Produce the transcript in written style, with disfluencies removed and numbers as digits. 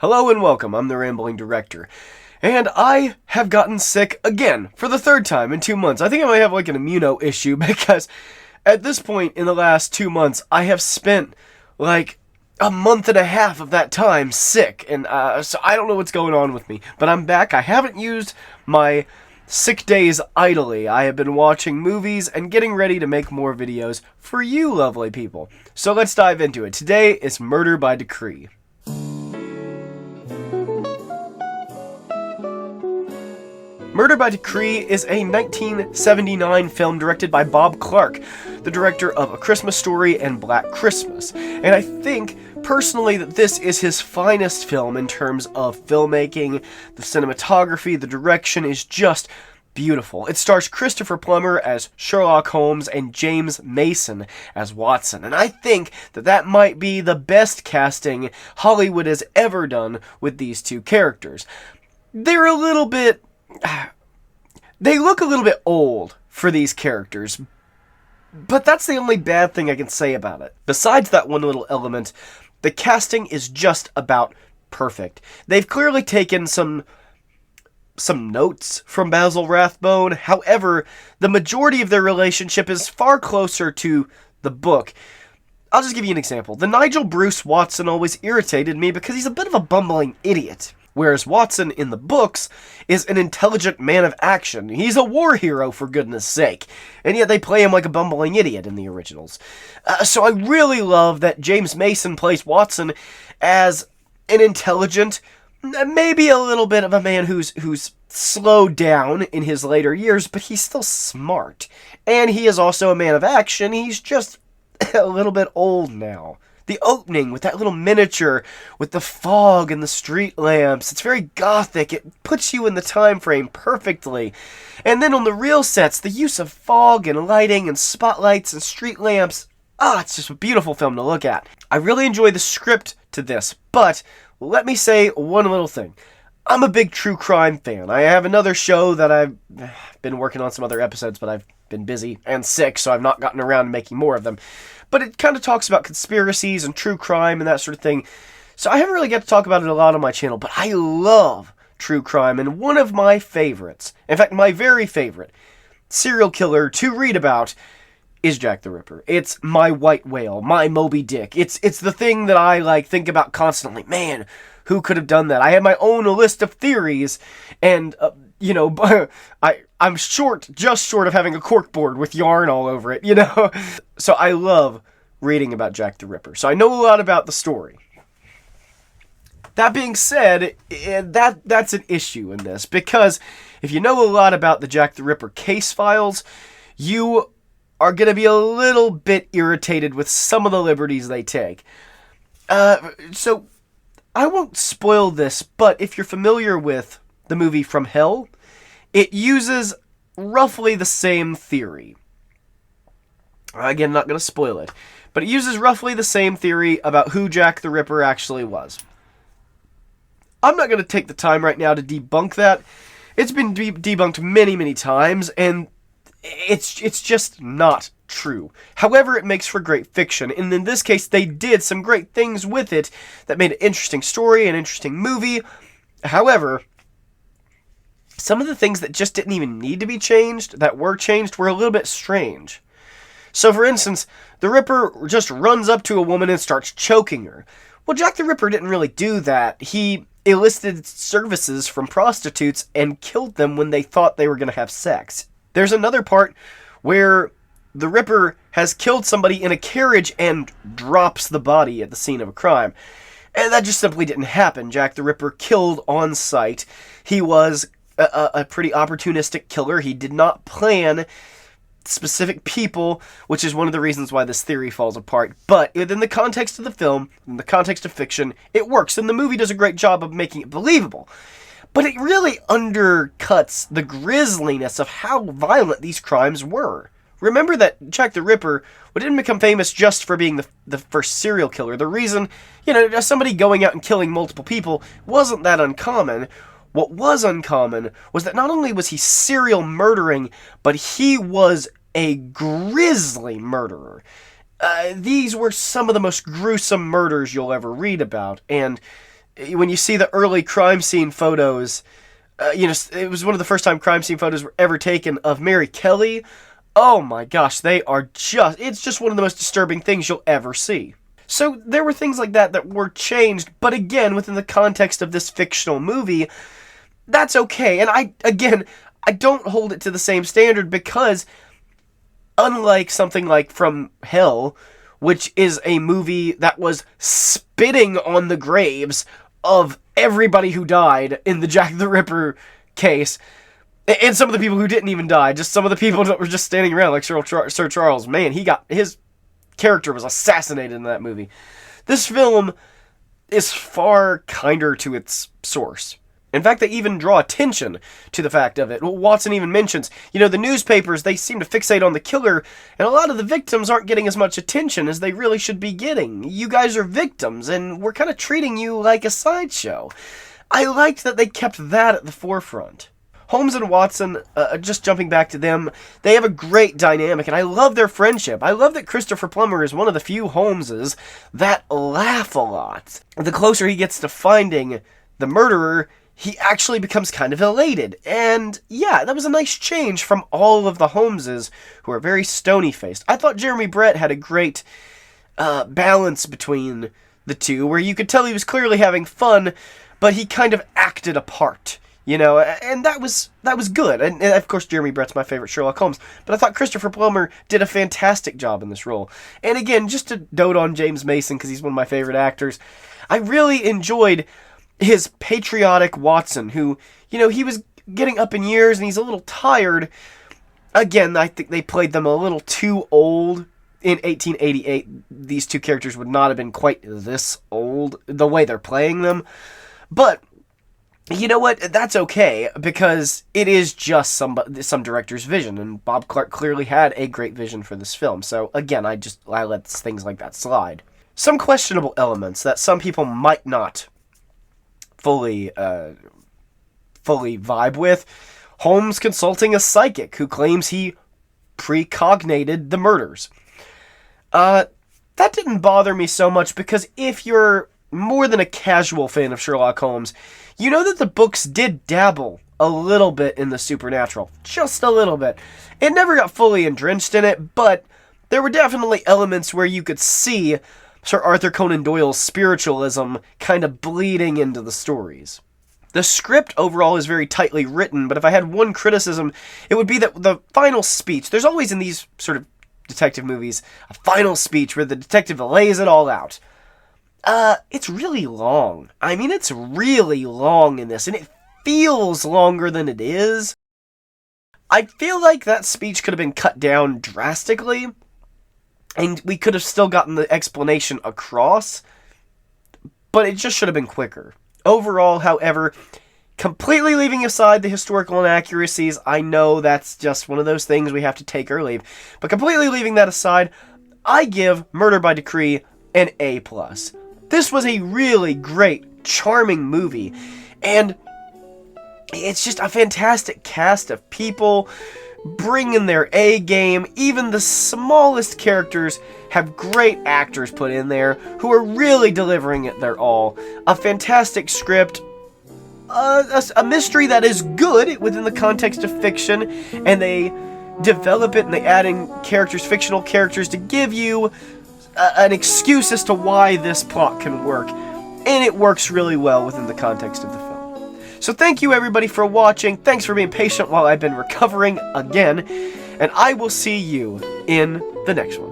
Hello and welcome, I'm the Rambling Director. And I have gotten sick again, for the third time in 2 months. I think I might have like an immuno issue because at this point in the last 2 months, I have spent like a month and a half of that time sick. And so I don't know what's going on with me. But I'm back. I haven't used my sick days idly. I have been watching movies and getting ready to make more videos for you lovely people. So let's dive into it. Today is Murder by Decree. Murder by Decree is a 1979 film directed by Bob Clark, the director of A Christmas Story and Black Christmas. And I think, personally, that this is his finest film in terms of filmmaking. The cinematography, the direction is just beautiful. It stars Christopher Plummer as Sherlock Holmes and James Mason as Watson. And I think that that might be the best casting Hollywood has ever done with these two characters. They're a little bit... They look a little bit old for these characters, but that's the only bad thing I can say about it. Besides that one little element, the casting is just about perfect. They've clearly taken some notes from Basil Rathbone. However, the majority of their relationship is far closer to the book. I'll just give you an example. The Nigel Bruce Watson always irritated me because he's a bit of a bumbling idiot. Whereas Watson in the books is an intelligent man of action. He's a war hero, for goodness sake. And yet they play him like a bumbling idiot in the originals. So I really love that James Mason plays Watson as an intelligent, maybe a little bit of a man who's slowed down in his later years, but he's still smart. And he is also a man of action. He's just a little bit old now. The opening with that little miniature, with the fog and the street lamps, it's very gothic. It puts you in the time frame perfectly. And then on the real sets, the use of fog and lighting and spotlights and street lamps, it's just a beautiful film to look at. I really enjoy the script to this, but let me say one little thing. I'm a big true crime fan. I have another show that I've been working on some other episodes, but I've been busy and sick, so I've not gotten around to making more of them. But it kind of talks about conspiracies and true crime and that sort of thing. So I haven't really got to talk about it a lot on my channel, but I love true crime. And one of my favorites, in fact, my very favorite serial killer to read about is Jack the Ripper. It's my white whale, my Moby Dick. It's the thing that I think about constantly. Man, who could have done that? I have my own list of theories, and I'm just short of having a corkboard with yarn all over it, So I love reading about Jack the Ripper. So I know a lot about the story. That being said, that's an issue in this, because if you know a lot about the Jack the Ripper case files, you are going to be a little bit irritated with some of the liberties they take. So I won't spoil this, but if you're familiar with the movie From Hell, it uses roughly the same theory. Again, not going to spoil it, but it uses roughly the same theory about who Jack the Ripper actually was. I'm not going to take the time right now to debunk that. It's been debunked many, many times, and it's just not true. However, it makes for great fiction, and in this case, they did some great things with it that made an interesting story, an interesting movie. However, some of the things that just didn't even need to be changed, that were changed, were a little bit strange. So, for instance, the Ripper just runs up to a woman and starts choking her. Well, Jack the Ripper didn't really do that. He elicited services from prostitutes and killed them when they thought they were going to have sex. There's another part where the Ripper has killed somebody in a carriage and drops the body at the scene of a crime. And that just simply didn't happen. Jack the Ripper killed on sight. He was a pretty opportunistic killer. He did not plan specific people, which is one of the reasons why this theory falls apart. But within the context of the film, in the context of fiction, it works, and the movie does a great job of making it believable. But it really undercuts the grisliness of how violent these crimes were. Remember that Jack the Ripper didn't become famous just for being the first serial killer. The reason, somebody going out and killing multiple people wasn't that uncommon. What was uncommon was that not only was he serial murdering, but he was a grisly murderer. These were some of the most gruesome murders you'll ever read about, and when you see the early crime scene photos, it was one of the first time crime scene photos were ever taken of Mary Kelly. Oh my gosh, it's just one of the most disturbing things you'll ever see. So there were things like that were changed, but again, within the context of this fictional movie, that's okay. And I don't hold it to the same standard because unlike something like From Hell, which is a movie that was spitting on the graves of everybody who died in the Jack the Ripper case, and some of the people who didn't even die, just some of the people that were just standing around, like Sir Charles, man, his character was assassinated in that movie. This film is far kinder to its source. In fact, they even draw attention to the fact of it. Watson even mentions, the newspapers, they seem to fixate on the killer, and a lot of the victims aren't getting as much attention as they really should be getting. You guys are victims, and we're kind of treating you like a sideshow. I liked that they kept that at the forefront. Holmes and Watson, just jumping back to them, they have a great dynamic, and I love their friendship. I love that Christopher Plummer is one of the few Holmeses that laugh a lot. The closer he gets to finding the murderer, he actually becomes kind of elated. And yeah, that was a nice change from all of the Holmeses who are very stony-faced. I thought Jeremy Brett had a great balance between the two, where you could tell he was clearly having fun, but he kind of acted a part. And that was good. And of course, Jeremy Brett's my favorite Sherlock Holmes. But I thought Christopher Plummer did a fantastic job in this role. And again, just to dote on James Mason, because he's one of my favorite actors, I really enjoyed his patriotic Watson, who, he was getting up in years and he's a little tired. Again, I think they played them a little too old. In 1888, these two characters would not have been quite this old, the way they're playing them. But you know what? That's okay, because it is just some director's vision, and Bob Clark clearly had a great vision for this film. So again, I let things like that slide. Some questionable elements that some people might not fully vibe with. Holmes consulting a psychic who claims he precognated the murders. That didn't bother me so much, because if you're more than a casual fan of Sherlock Holmes, you know that the books did dabble a little bit in the supernatural. Just a little bit. It never got fully entrenched in it, but there were definitely elements where you could see Sir Arthur Conan Doyle's spiritualism kind of bleeding into the stories. The script overall is very tightly written, but if I had one criticism, it would be that the final speech, there's always in these sort of detective movies, a final speech where the detective lays it all out. It's really long. I mean, it's really long in this, and it feels longer than it is. I feel like that speech could have been cut down drastically, and we could have still gotten the explanation across, but it just should have been quicker. Overall, however, completely leaving aside the historical inaccuracies, I know that's just one of those things we have to take or leave, but completely leaving that aside, I give Murder by Decree an A+. This was a really great, charming movie, and it's just a fantastic cast of people bringing their A game. Even the smallest characters have great actors put in there who are really delivering it their all. A fantastic script, a mystery that is good within the context of fiction, and they develop it and they add in characters, fictional characters, to give you an excuse as to why this plot can work, and it works really well within the context of the film. So thank you everybody for watching, thanks for being patient while I've been recovering again, and I will see you in the next one.